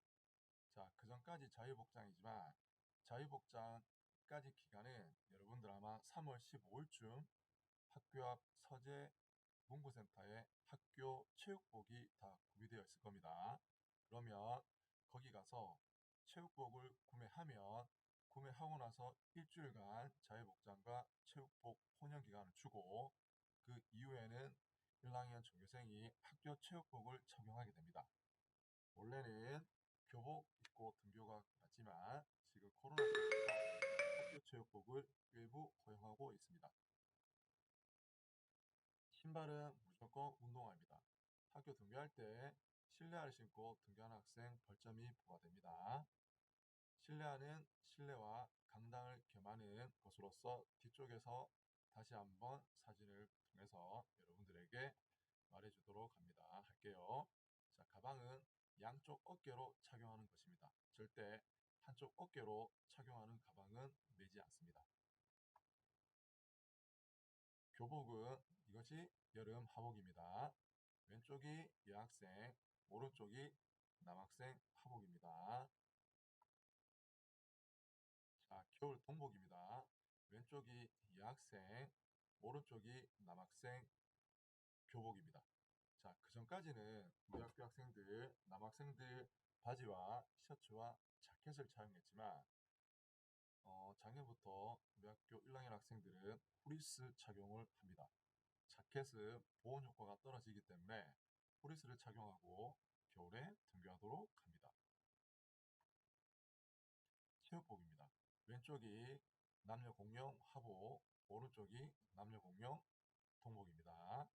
자, 그 전까지 자유복장이지만 자유복장까지 기간은 여러분들 아마 3월 15일쯤 학교 앞 서재 문구센터에 학교 체육복이 다 구비되어 있을 겁니다. 그러면 거기 가서 체육복을 구매하고 나서 일주일간 자유복장과 체육복 혼영 기간을 주고 그 이후에는 1학년 전교생이 학교 체육복을 착용하게 됩니다. 원래는 교복 입고 등교가 맞지만 지금 코로나 때문에 학교 체육복을 일부 허용하고 있습니다. 신발은 무조건 운동화입니다. 학교 등교할 때 실내화를 신고 등교하는 학생 벌점이 부과됩니다. 실내화는 실내와 강당을 겸하는 것으로서 뒤쪽에서 다시 한번 사진을 통해서 여러분들에게 말해주도록 할게요. 자, 가방은 양쪽 어깨로 착용하는 것입니다. 절대 한쪽 어깨로 착용하는 가방은 매지 않습니다. 교복은 이것이 여름 하복입니다. 왼쪽이 여학생, 오른쪽이 남학생 하복입니다. 자, 겨울 동복입니다. 왼쪽이 여학생, 오른쪽이 남학생 교복입니다. 자, 그 전까지는 우리 학교 학생들, 남학생들 바지와 셔츠와 자켓을 착용했지만 작년부터 우리 학교 1학년 학생들은 후리스 착용을 합니다. 자켓은 보온 효과가 떨어지기 때문에 후리스를 착용하고 겨울에 등교하도록 합니다. 체육복입니다. 왼쪽이 남녀 공용 하복, 오른쪽이 남녀 공용 동복입니다.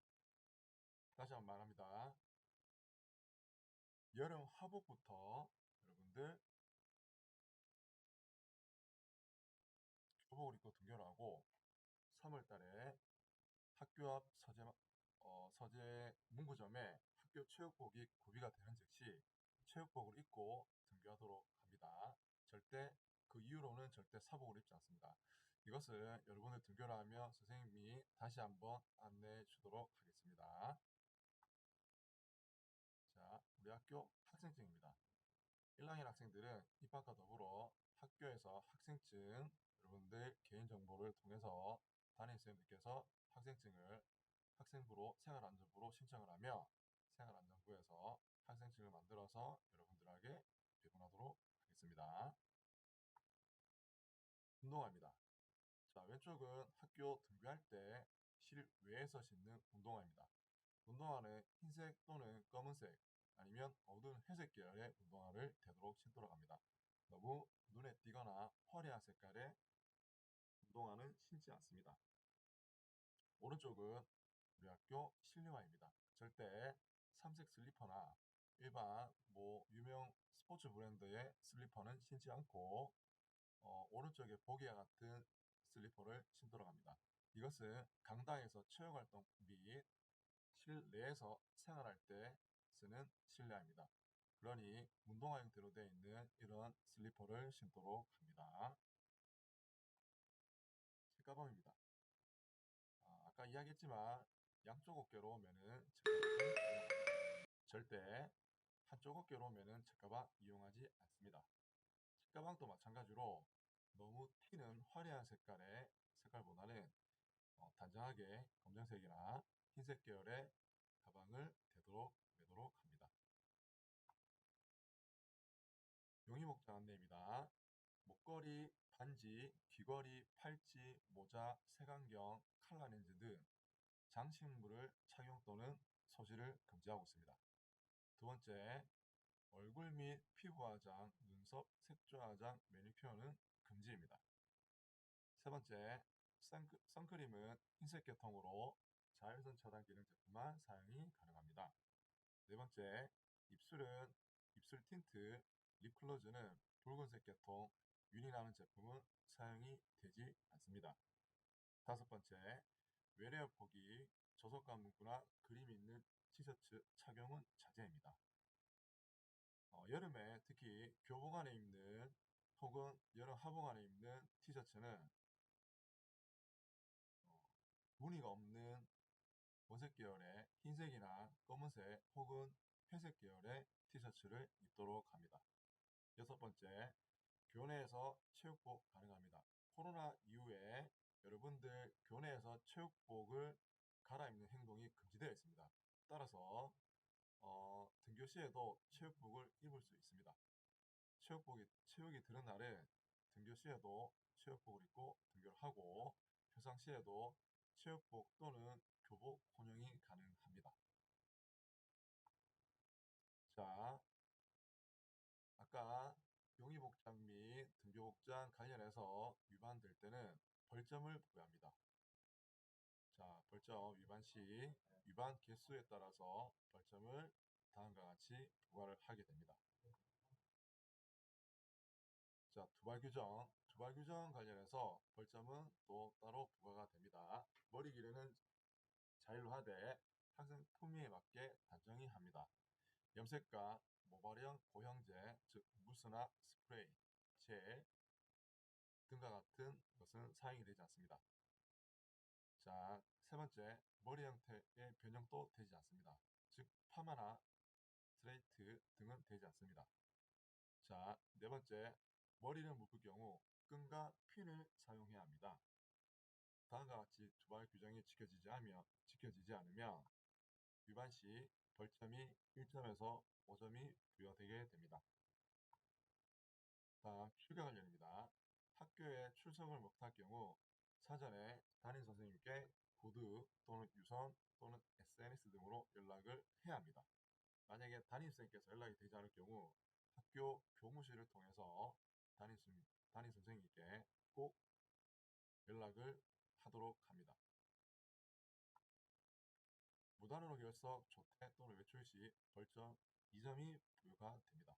다시 한번 말합니다. 여름 하복부터 여러분들 교복을 입고 등교를 하고 3월달에 학교 앞 서재 문구점에 학교 체육복이 구비가 되는 즉시 체육복을 입고 등교하도록 합니다. 그 이후로는 절대 사복을 입지 않습니다. 이것을 여러분들 등교를 하며 선생님이 다시 한번 안내해 주도록 하겠습니다. 자, 우리 학교 학생증입니다. 1학년 학생들은 입학과 더불어 학교에서 학생증 여러분들 개인정보를 통해서 담임선생님들께서 학생증을 학생부로 생활안전부로 신청을 하며 생활안전부에서 학생증을 만들어서 여러분들에게 배분하도록 하겠습니다. 운동화입니다. 자, 왼쪽은 학교 등교할 때 실외에서 신는 운동화입니다. 운동화는 흰색 또는 검은색 아니면 어두운 회색 계열의 운동화를 되도록 신도록 합니다. 너무 눈에 띄거나 화려한 색깔의 운동화는 신지 않습니다. 오른쪽은 우리 학교 실내화입니다. 절대 삼색 슬리퍼나 일반 유명 스포츠 브랜드의 슬리퍼는 신지 않고 오른쪽에 보기와 같은 슬리퍼를 신도록 합니다. 이것은 강당에서 체육활동 및 실내에서 생활할 때 쓰는 실내화입니다. 그러니 운동화 형태로 되어 있는 이런 슬리퍼를 신도록 합니다. 책가방입니다. 아까 이야기했지만 양쪽 어깨로 오면은 책가방을 이용합니다. 절대 한쪽 어깨로 오면은 책가방 이용하지 않습니다. 책가방도 마찬가지로 너무 튀는 화려한 색깔보다는 단정하게 검정색이나 흰색 계열의 가방을 매도록 합니다. 용의목장 안내입니다. 목걸이, 반지, 귀걸이, 팔찌, 모자, 색안경, 칼라렌즈 등 장식물을 착용 또는 소지를 금지하고 있습니다. 두 번째, 얼굴 및 피부 화장, 눈썹, 색조 화장, 매니큐어는 금지입니다. 세 번째, 선크림은 흰색 계통으로 자외선 차단 기능 제품만 사용이 가능합니다. 네 번째, 입술은 입술 틴트, 립글로즈는 붉은색 계통, 윤이 나는 제품은 사용이 되지 않습니다. 다섯 번째, 외래어 포기, 저속감 문구나 그림이 있는 티셔츠 착용은 자제입니다. 여름에 특히 교복 안에 입는 혹은 여름 하복 안에 입는 티셔츠는 무늬가 없는 원색 계열의 흰색이나 검은색 혹은 회색 계열의 티셔츠를 입도록 합니다. 여섯 번째, 교내에서 체육복 가능합니다. 코로나 이후에 여러분들 교내에서 체육복을 갈아입는 행동이 금지되어 있습니다. 따라서 등교 시에도 체육복을 입을 수 있습니다. 체육이 들은 날은 등교 시에도 체육복을 입고 등교를 하고 평상시에도 체육복 또는 교복 혼용이 가능합니다. 자, 아까 용의복장 및 등교복장 관련해서 위반될 때는 벌점을 부여합니다. 자, 벌점 위반 시 위반 개수에 따라서 벌점을 다음과 같이 부과를 하게 됩니다. 자, 두발 규정 관련해서 벌점은 또 따로 부과가 됩니다. 머리 길이는 자율로 하되 학생 품위에 맞게 단정히 합니다. 염색과 모발형 고형제, 즉 무스나 스프레이, 젤 등과 같은 것은 사용이 되지 않습니다. 자, 세 번째, 머리 형태의 변형도 되지 않습니다. 즉 파마나 스트레이트 등은 되지 않습니다. 자, 네 번째, 머리를 묶을 경우 끈과 핀을 사용해야 합니다. 다음과 같이 두발 규정이 지켜지지 않으면 위반 시 벌점이 1점에서 5점이 부여되게 됩니다. 다음 출결 관련입니다. 학교에 출석을 못할 경우 사전에 담임 선생님께 구두 또는 유선 또는 SNS 등으로 연락을 해야 합니다. 만약에 담임 선생님께서 연락이 되지 않을 경우 학교 교무실을 통해서 담임 선생님께 꼭 연락을 하도록 합니다. 무단으로 결석, 조퇴 또는 외출 시 벌점 2점이 부여가 됩니다.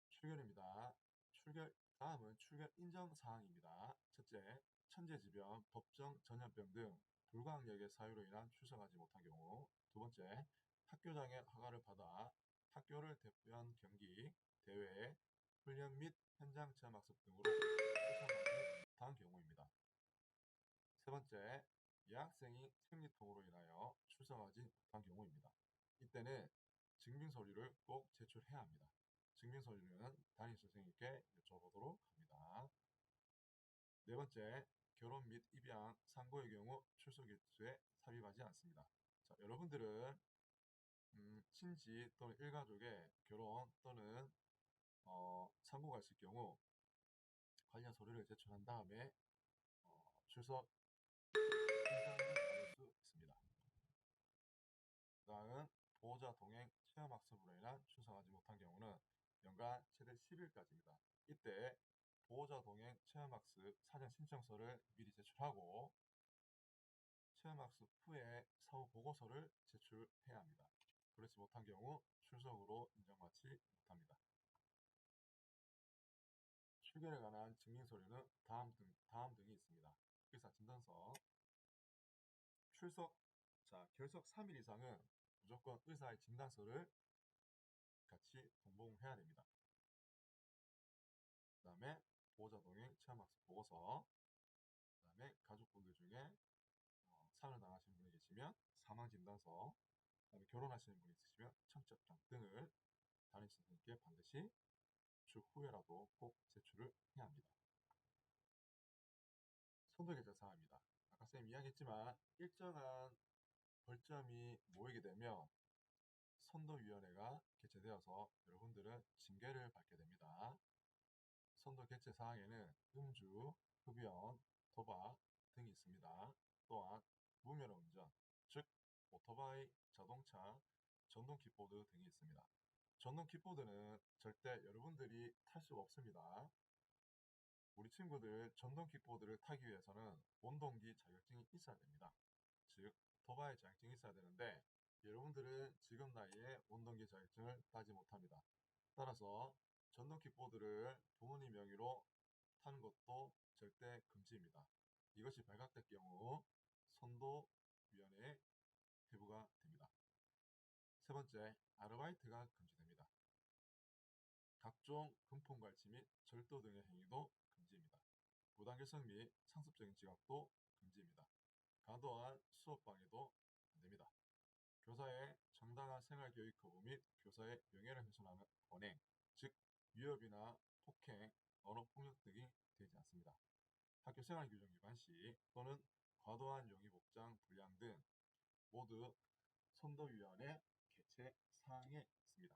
출결입니다. 다음은 출결 인정 사항입니다. 첫째, 천재지변, 법정 전염병 등 불가항력의 사유로 인한 출석하지 못한 경우. 두 번째, 학교장의 허가를 받아 학교를 대표한 경기, 대회, 훈련 및 현장 체험학습 등으로 출석하지 못한 경우입니다. 세 번째, 여학생이 생리통으로 인하여 출석하지 못한 경우입니다. 이때는 증빙서류를 꼭 제출해야 합니다. 증빙서류는 담임 선생님께 여쭤보도록 합니다. 네 번째, 결혼 및 입양, 상고의 경우 출석 일수에 삽입하지 않습니다. 자, 여러분들은 친지 또는 일가족의 결혼 또는 상고가 있을 경우 관련 서류를 제출한 다음에 출석 인정을 받을 수 있습니다. 다음은 보호자 동행 체험학습으로 인한 출석하지 못한 경우는 연간 최대 10일까지입니다. 이때 보호자 동행 체험학습 사전 신청서를 미리 제출하고 체험학습 후에 사후 보고서를 제출해야 합니다. 그렇지 못한 경우 출석으로 인정받지 못합니다. 출결에 관한 증빙서류는 다음 등이 있습니다. 의사진단서, 출석, 자, 결석 3일 이상은 무조건 의사의 진단서를 같이 동봉해야 됩니다. 그 다음에 보호자 동행 체험학습 보고서, 그 다음에 가족분들 중에 사망진단서, 그다음에 결혼하시는 분이 있으시면 청첩장 등을 담임 선생님께 반드시 추후에라도 꼭 제출을 해야 합니다. 선도계좌 사항입니다. 아까 쌤 이야기했지만 일정한 벌점이 모이게 되면 선도위원회가 개최되어서 여러분들은 징계를 받게 됩니다. 선도 개최 사항에는 음주, 흡연, 도박 등이 있습니다. 또한 무면허 운전, 즉 오토바이, 자동차, 전동 킥보드 등이 있습니다. 전동 킥보드는 절대 여러분들이 탈 수가 없습니다. 우리 친구들 전동 킥보드를 타기 위해서는 원동기 자격증이 있어야 됩니다. 즉 오토바이 자격증이 있어야 되는데 여러분들은 지금 나이에 원동기 자격증을 따지 못합니다. 따라서 전동 킥보드를 부모님 명의로 타는 것도 절대 금지입니다. 이것이 발각될 경우 선도위원회에 회부가 됩니다. 세 번째, 아르바이트가 금지됩니다. 각종 금품갈취 및 절도 등의 행위도 금지입니다. 부당결석 및 상습적인 지각도 금지입니다. 과도한 수업방해도 안됩니다. 교사의 정당한 생활교육 거부 및 교사의 명예를 훼손하는 언행, 즉 위협이나 폭행, 언어폭력 등이 되지 않습니다. 학교생활 규정 위반 시 또는 과도한 용의 복장 불량 등 모두 선도위원회 개최 사항에 있습니다.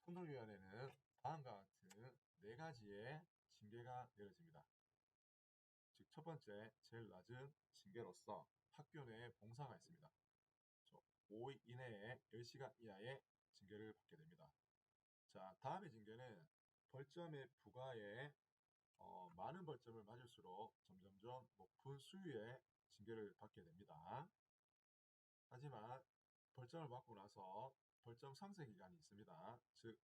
선도위원회는 다음과 같은 네 가지의 징계가 내려집니다. 즉 첫 번째, 제일 낮은 징계로서 학교 내에 봉사가 있습니다. 5일 이내에 10시간 이하의 징계를 받게 됩니다. 자, 다음의 징계는 벌점의 부과에 많은 벌점을 맞을수록 점점점 높은 수위의 징계를 받게 됩니다. 하지만 벌점을 받고 나서 벌점 상쇄 기간이 있습니다. 즉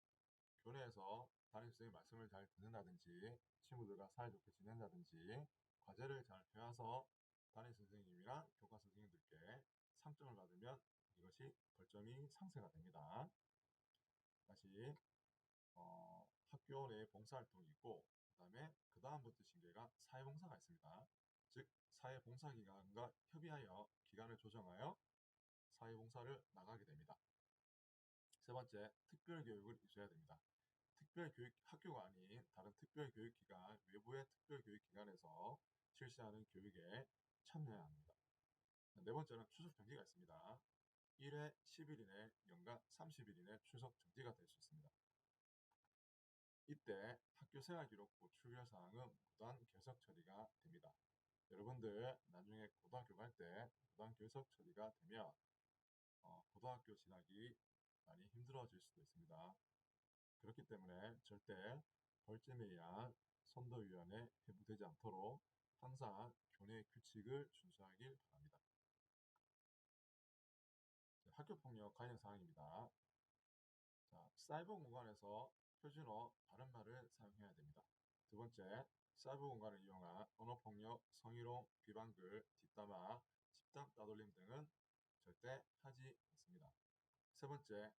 교내에서 담임선생님 말씀을 잘 듣는다든지 친구들과 사이좋게 지낸다든지 과제를 잘 해와서 담임선생님이나 교과 선생님들께 상점을 받으면 이것이 벌점이 상쇄가 됩니다. 다시 학교 내 봉사활동이 있고 그 다음부터 징계가 사회봉사가 있습니다. 즉 사회봉사기관과 협의하여 기간을 조정하여 사회봉사를 나가게 됩니다. 세 번째, 특별교육을 이수해야 됩니다. 특별교육 학교가 아닌 다른 특별교육기관, 외부의 특별교육기관에서 실시하는 교육에 참여해야 합니다. 네 번째는 추석 정지가 있습니다. 1회 10일 이내, 연간 30일 이내 추석 정지가 될 수 있습니다. 이때 학교생활기록부 출결사항은 무단 결석 처리가 됩니다. 여러분들 나중에 고등학교 갈 때 무단 결석 처리가 되면 고등학교 진학이 많이 힘들어질 수도 있습니다. 그렇기 때문에 절대 벌점에 의한 선도위원회 회부되지 않도록 항상 교내 규칙을 준수하길 바랍니다. 학교폭력 관련 사항입니다. 자, 사이버 공간에서 표준어, 바른말을 사용해야 됩니다. 두 번째, 사이버 공간을 이용한 언어폭력, 성희롱, 비방글, 뒷담화, 집단 따돌림 등은 절대 하지 않습니다. 세 번째,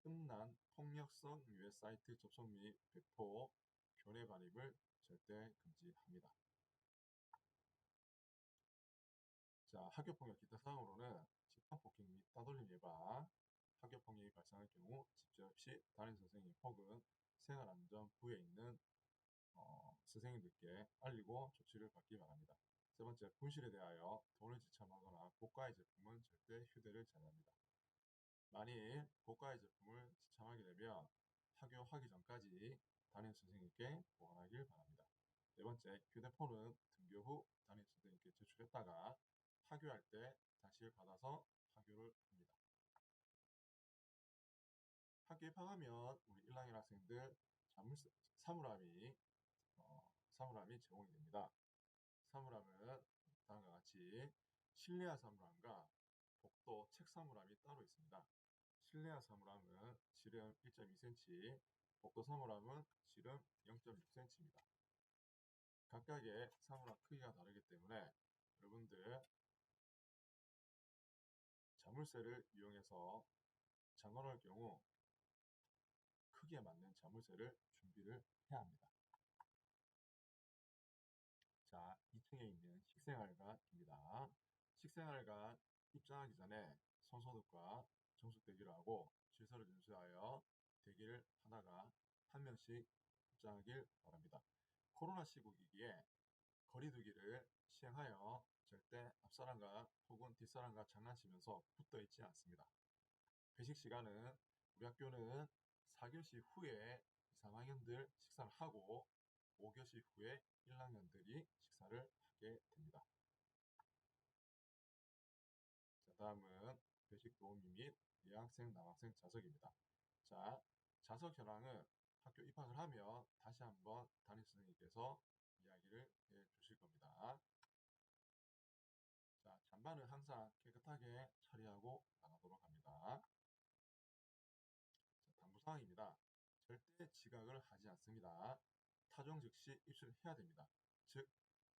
음란, 폭력성 유해 사이트 접속 및 배포, 교내 반입을 절대 금지합니다. 자, 학교폭력 기타 사항으로는 집단폭행 및 따돌림 예방, 학교폭력이 발생할 경우 직접시 담임선생님 혹은 생활안전부에 있는 선생님들께 알리고 조치를 받기 바랍니다. 세 번째, 분실에 대하여 돈을 지참하거나 고가의 제품은 절대 휴대를 제한합니다. 만일 고가의 제품을 지참하게 되면 학교하기 전까지 담임선생님께 보관하길 바랍니다. 네 번째, 휴대폰은 등교 후 담임선생님께 제출했다가 하교할 때 다시 받아서 하교를 합니다. 학교에 입학하면 우리 1학년 학생들 사물함이 제공이 됩니다. 사물함은 다음과 같이 실내화 사물함과 복도 책 사물함이 따로 있습니다. 실내화 사물함은 지름 1.2cm, 복도 사물함은 지름 0.6cm입니다. 각각의 사물함 크기가 다르기 때문에 여러분들 자물쇠를 이용해서 장관할 경우 크기에 맞는 자물쇠를 준비를 해야 합니다. 자, 2층에 있는 식생활관입니다. 식생활관 입장하기 전에 손소독과 정숙 대기를 하고 질서를 준수하여 대기를 하다가 한 명씩 입장하길 바랍니다. 코로나 시국이기에 거리두기를 시행하여 절대 앞사람과 혹은 뒷사람과 장난치면서 붙어 있지 않습니다. 회식 시간은 우리 학교는 4교시 후에 3학년들 식사를 하고 5교시 후에 1학년들이 식사를 하게 됩니다. 자, 다음은 회식 도우미 및 예학생, 남학생 좌석입니다. 자, 좌석 현황은 학교 입학을 하면 다시 한번 담임선생님께서 이야기를 해 주실 겁니다. 자, 잔반은 항상 깨끗하게 처리하고 나가도록 합니다. 자, 당부사항입니다. 절대 지각을 하지 않습니다. 타종 즉시 입실해야 됩니다. 즉,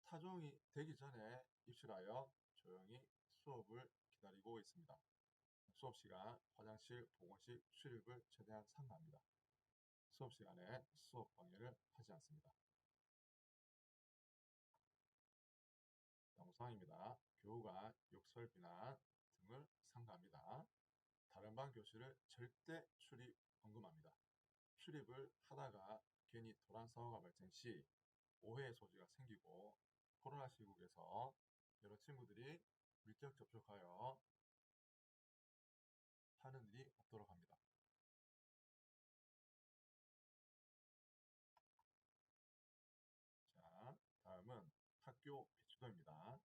타종이 되기 전에 입실하여 조용히 수업을 기다리고 있습니다. 수업 시간 화장실, 보건실 출입을 최대한 삼가합니다. 수업 시간에 수업 방해를 하지 않습니다. 당부사항입니다. 교우가 욕설, 비난 등을 삼가합니다. 다른 반 교실을 절대 출입 금금합니다. 출입을 하다가 괜히 도란 사고가 발생 시 오해의 소지가 생기고 코로나 시국에서 여러 친구들이 밀접 접촉하여 하는 일이 없도록 합니다. 자, 다음은 학교 배치도입니다.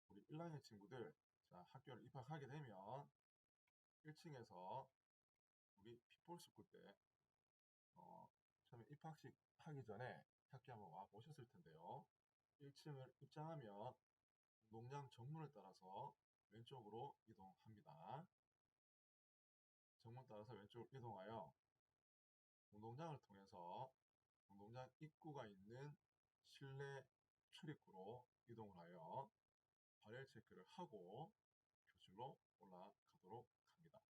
우리 1학년 친구들, 자, 학교를 입학하게 되면 1층에서 우리 핏볼스쿨 때 처음에 입학식 하기 전에 학교 한번 와 보셨을 텐데요. 1층을 입장하면 운동장 정문을 따라서 왼쪽으로 이동합니다. 정문 따라서 왼쪽으로 이동하여 운동장을 통해서 운동장 입구가 있는 실내 출입구로 이동을 하여 발열 체크를 하고 교실로 올라가도록 합니다.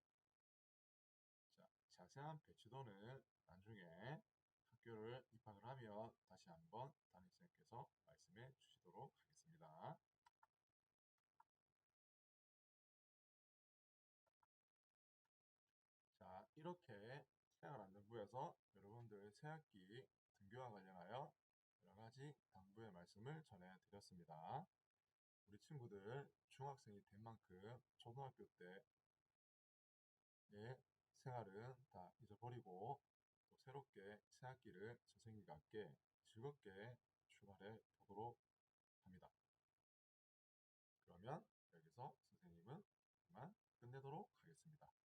자, 자세한 배치도는 나중에 학교를 입학을 하면 다시 한번 담임선생님께서 말씀해 주시도록 하겠습니다. 자, 이렇게 생활안전부에서 여러분들 새학기 등교와 관련하여 여러가지 당부의 말씀을 전해드렸습니다. 우리 친구들 중학생이 된 만큼 초등학교 때의 생활은 다 잊어버리고 또 새롭게 새학기를 선생님과 함께 즐겁게 출발해 보도록 합니다. 그러면 여기서 선생님은 그만 끝내도록 하겠습니다.